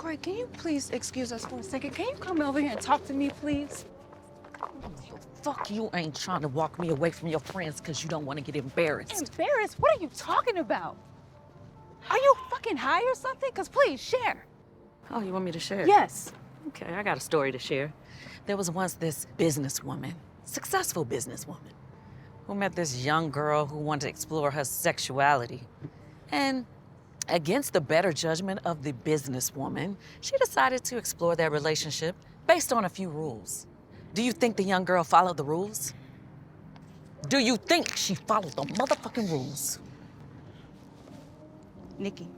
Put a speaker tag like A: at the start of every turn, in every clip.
A: Corey, can you please excuse us for a second? Can you come over here and talk to me, please?
B: Fuck, you ain't trying to walk me away from your friends because you don't want to get embarrassed.
A: Embarrassed? What are you talking about? Are you fucking high or something? Because please, share.
B: Oh, you want me to share?
A: Yes.
B: Okay, I got a story to share. There was once this businesswoman, successful businesswoman, who met this young girl who wanted to explore her sexuality. And against the better judgment of the businesswoman, she decided to explore their relationship based on a few rules. Do you think the young girl followed the rules? Do you think she followed the motherfucking rules?
A: Nikki,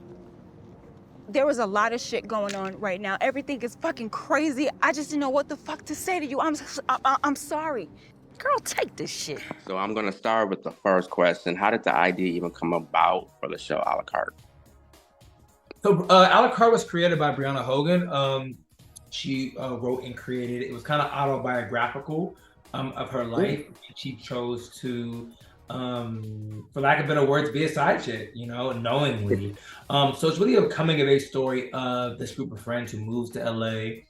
A: there was a lot of shit going on right now. Everything is fucking crazy. I just didn't know what the fuck to say to you. I'm sorry.
B: Girl, take this shit.
C: So I'm gonna start with the first question. How did the idea even come about for the show A La Carte?
D: So A La Carte was created by Brianna Hogan. She wrote and created it. It was kind of autobiographical of her life. She chose to, for lack of better words, be a side chick, you know, knowingly. So it's really a coming of age story of this group of friends who moves to LA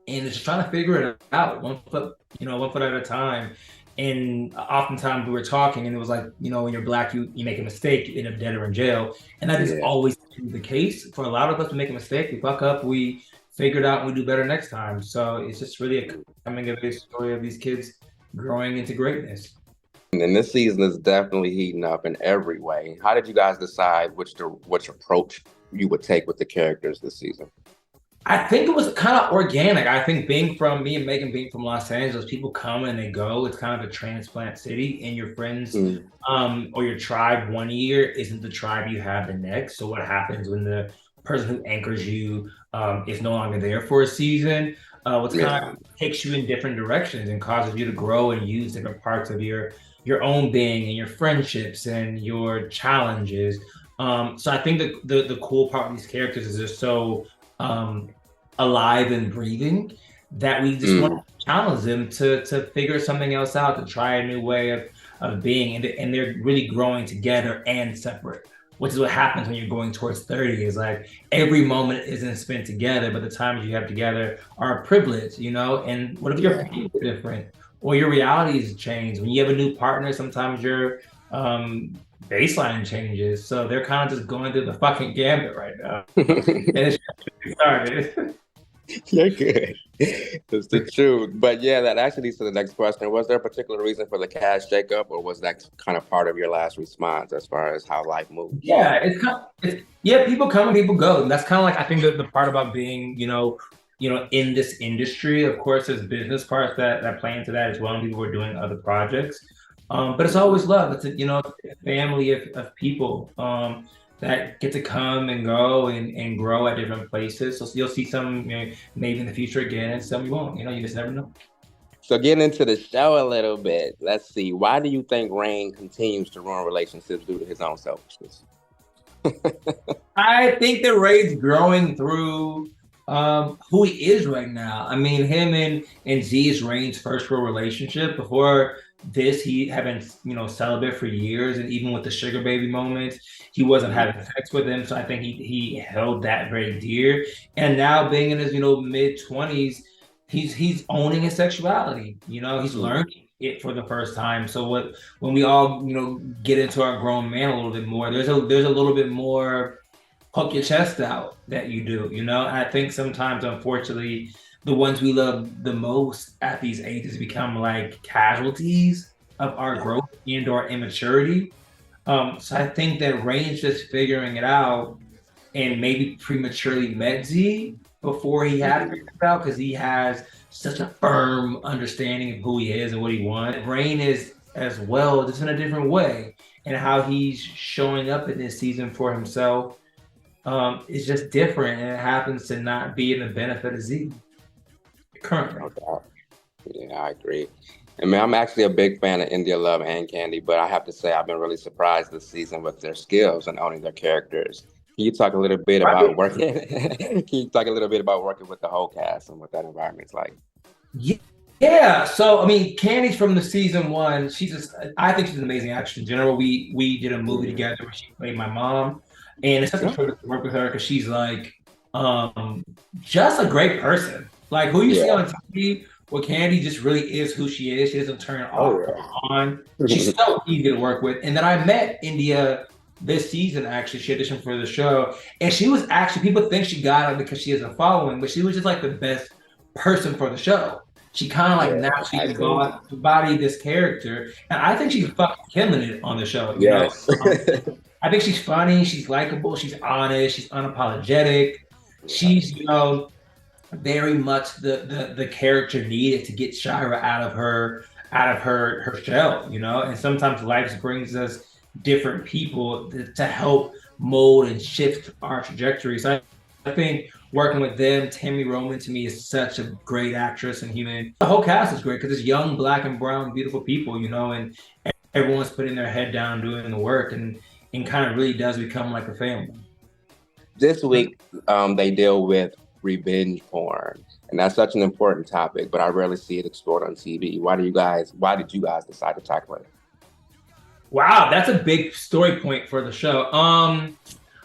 D: and is just trying to figure it out one foot at a time. And oftentimes we were talking and it was like, you know, when you're Black, you make a mistake, you end up dead or in jail. And that is always the case. For a lot of us, we make a mistake, we fuck up, we figure it out, and we do better next time. So it's just really a coming of age story of these kids growing into greatness.
C: And this season is definitely heating up in every way. How did you guys decide which approach you would take with the characters this season?
D: I think it was kind of organic. I think me and Meagan being from Los Angeles, people come and they go. It's kind of a transplant city, and your friends or your tribe one year isn't the tribe you have the next. So what happens when the person who anchors you is no longer there for a season? What kind of takes you in different directions and causes you to grow and use different parts of your own being and your friendships and your challenges. So I think the cool part of these characters is they're so alive and breathing that we just want to challenge them to figure something else out, to try a new way of being, and they're really growing together and separate, which is what happens when you're going towards 30. Is like every moment isn't spent together, but the times you have together are a privilege, you know. And what if your feelings are different or your realities change? When you have a new partner, sometimes your baseline changes. So they're kind of just going through the fucking gambit right now. And it's just started.
C: You're good. That's the truth. But yeah, that actually leads to the next question. Was there a particular reason for the cast shakeup, or was that kind of part of your last response as far as how life moves?
D: Yeah, people come and people go. And that's kind of like, I think the part about being, you know, in this industry. Of course, there's business parts that play into that as well, and people are doing other projects. But it's always love. It's a family of people that get to come and go and grow at different places. So you'll see some maybe in the future again, and some you won't. You know, you just never know.
C: So getting into the show a little bit, let's see. Why do you think Rain continues to ruin relationships due to his own selfishness?
D: I think that Ray's growing through who he is right now. I mean, him and Z is Rain's first real relationship. Before this, he had been, celibate for years, and even with the sugar baby moments, he wasn't having sex with him. So I think he held that very dear. And now being in his, mid-20s, he's owning his sexuality. He's learning it for the first time. So when we all, get into our grown man a little bit more, there's a little bit more poke your chest out that you do, And I think sometimes, unfortunately, the ones we love the most at these ages become like casualties of our growth and our immaturity. So I think that Rain's just figuring it out and maybe prematurely met Z before he had to figure it out, because he has such a firm understanding of who he is and what he wants. Rain is as well, just in a different way. And how he's showing up in this season for himself is just different, and it happens to not be in the benefit of Z currently.
C: Yeah, I agree. I mean, I'm actually a big fan of India Love and Kandi, but I have to say I've been really surprised this season with their skills and owning their characters. Can you talk a little bit about working? Can you talk a little bit about working with the whole cast and what that environment's like?
D: Yeah. So I mean, Kandi's from the season one. I think she's an amazing actress in general. We did a movie together where she played my mom, and it's such a privilege to work with her because she's like Um, just a great person. Like who you see
C: Yeah.
D: on TV, where Kandi just really is who she is. She doesn't turn
C: Oh
D: off or
C: yeah.
D: on. She's so easy to work with. And then I met India this season, actually. She auditioned for the show. And she was actually, people think she got it because she has a following, but she was just like the best person for the show. She kind of like
C: Yeah, I
D: naturally
C: agree.
D: embodied this character. And I think she's fucking killing it on the show, you know?
C: Yes.
D: I think she's funny, she's likable, she's honest, she's unapologetic. She's, you know, very much the character needed to get Shyra out of her shell, you know. And sometimes life brings us different people to help mold and shift our trajectory. So I think working with them, Tammy Roman to me is such a great actress and human. The whole cast is great because it's young, black and brown, beautiful people, you know, and everyone's putting their head down doing the work and kind of really does become like a family.
C: This week, they deal with revenge porn, and that's such an important topic, but I rarely see it explored on TV. Why did you guys decide to tackle it?
D: Wow, that's a big story point for the show.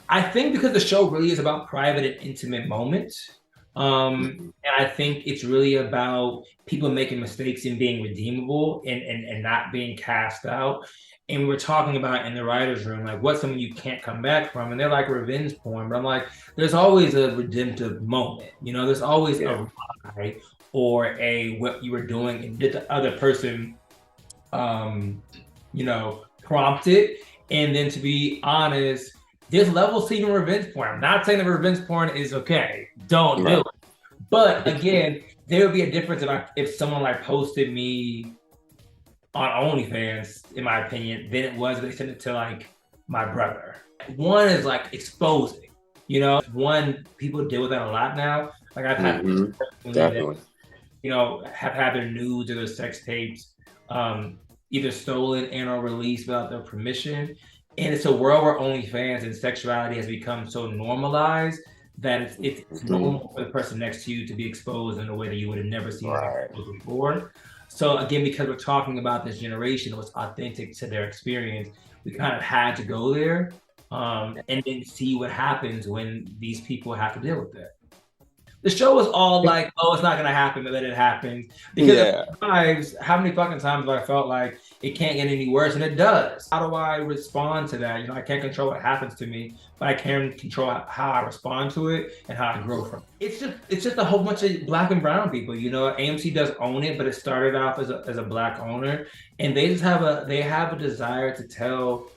D: I think because the show really is about private and intimate moments. And I think it's really about people making mistakes and being redeemable and not being cast out. And we're talking about in the writer's room, like what's something you can't come back from? And they're like revenge porn. But I'm like, there's always a redemptive moment. You know, there's always a lie or a what you were doing and did the other person you know, prompt it. And then to be honest, there's levels to even revenge porn. I'm not saying that revenge porn is okay. Don't do it. But again, there would be a difference if someone like posted me on OnlyFans, in my opinion, than it was if they sent it to like my brother. One is like exposing, you know. One, people deal with that a lot now. Like I've had
C: Definitely.
D: you know, have had their nudes or their sex tapes either stolen and or released without their permission. And it's a world where OnlyFans and sexuality has become so normalized that it's normal for the person next to you to be exposed in a way that you would have never seen before. So again, because we're talking about this generation, what's authentic to their experience, we kind of had to go there and then see what happens when these people have to deal with it. The show was all like, oh, it's not gonna happen, but then it happens. Because times, how many fucking times have I felt like it can't get any worse, and it does. How do I respond to that? You know, I can't control what happens to me, but I can control how I respond to it and how I grow from it. It's just a whole bunch of black and brown people. You know, AMC does own it, but it started off as a black owner, and they just have a desire to tell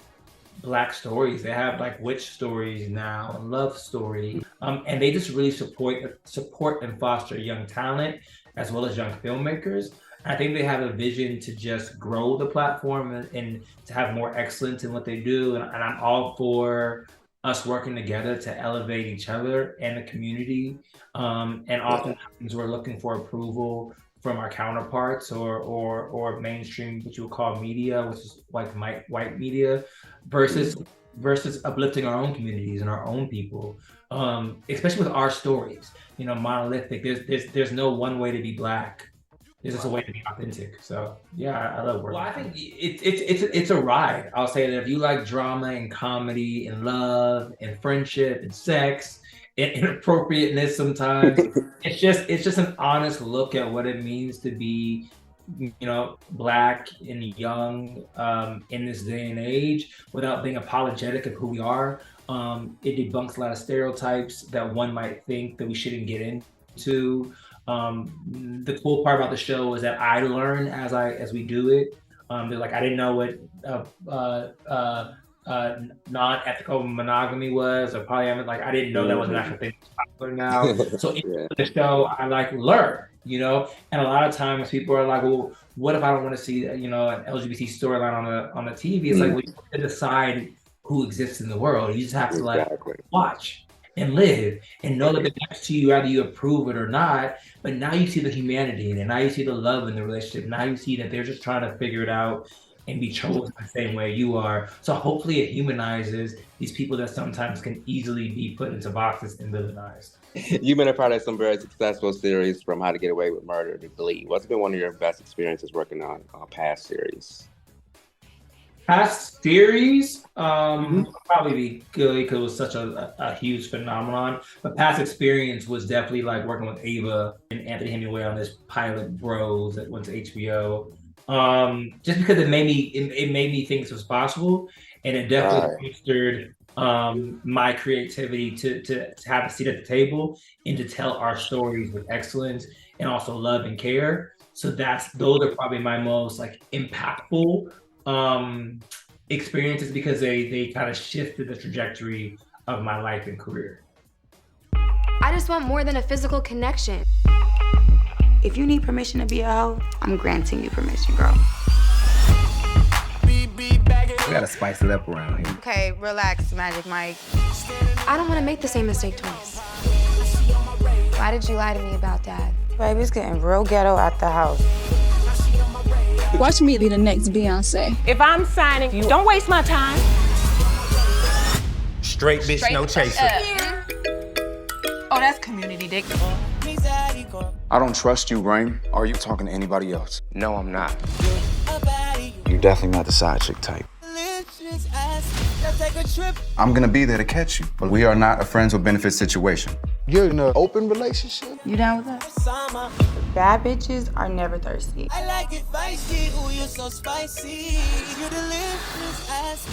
D: Black stories. They have like witch stories now and love story, and they just really support and foster young talent as well as young filmmakers. I think they have a vision to just grow the platform and to have more excellence in what they do. And I'm all for us working together to elevate each other and the community. And oftentimes we're looking for approval from our counterparts or mainstream, what you would call media, which is like white media, versus uplifting our own communities and our own people, especially with our stories. You know, monolithic. There's no one way to be Black. There's just a way to be authentic. So yeah, I love working. Well, I think it's a ride. I'll say that if you like drama and comedy and love and friendship and sex and inappropriateness sometimes, it's just an honest look at what it means to be, you know, Black and young in this day and age without being apologetic of who we are. It debunks a lot of stereotypes that one might think that we shouldn't get into. The cool part about the show is that I learn as we do it. They're like, I didn't know what non-ethical monogamy was, or polyamorous. Like, I didn't know that was an actual thing popular now. So in the show, I like learn, you know. And a lot of times people are like, well, what if I don't want to see, you know, an LGBT storyline on the TV? It's like, well, you have to decide who exists in the world. You just have to like watch and live and know that it's next to you, whether you approve it or not. But now you see the humanity in it. Now you see the love in the relationship. Now you see that they're just trying to figure it out and be chosen the same way you are. So hopefully it humanizes these people that sometimes can easily be put into boxes and villainized.
C: You've been a part of some very successful series, from How to Get Away with Murder to Glee. What's been one of your best experiences working on a past series?
D: Past series probably be good because it was such a huge phenomenon. But past experience was definitely like working with Ava and Anthony Hemingway on this pilot Bros that went to HBO. Just because it made me think this was possible, and it definitely fostered my creativity to have a seat at the table and to tell our stories with excellence and also love and care. So those are probably my most like impactful experiences because they kind of shifted the trajectory of my life and career.
E: I just want more than a physical connection.
F: If you need permission to be a hoe, I'm granting you permission, girl.
G: We gotta spice it up around here.
F: Okay, relax, Magic Mike.
E: I don't want to make the same mistake twice. Why did you lie to me about Dad?
F: Baby, it's getting real ghetto at the house.
A: Watch me be the next Beyonce.
H: If I'm signing you, don't waste my time.
G: Straight bitch, no chaser.
A: Oh, that's community dick.
I: I don't trust you, Rain. Are you talking to anybody else?
G: No, I'm not.
I: You're definitely not the side chick type. I'm gonna be there to catch you, but we are not a friends with benefits situation.
J: You're in an open relationship?
F: You down with that? Bad bitches are never thirsty.
K: I like it spicy, ooh, you're so spicy. You're delicious as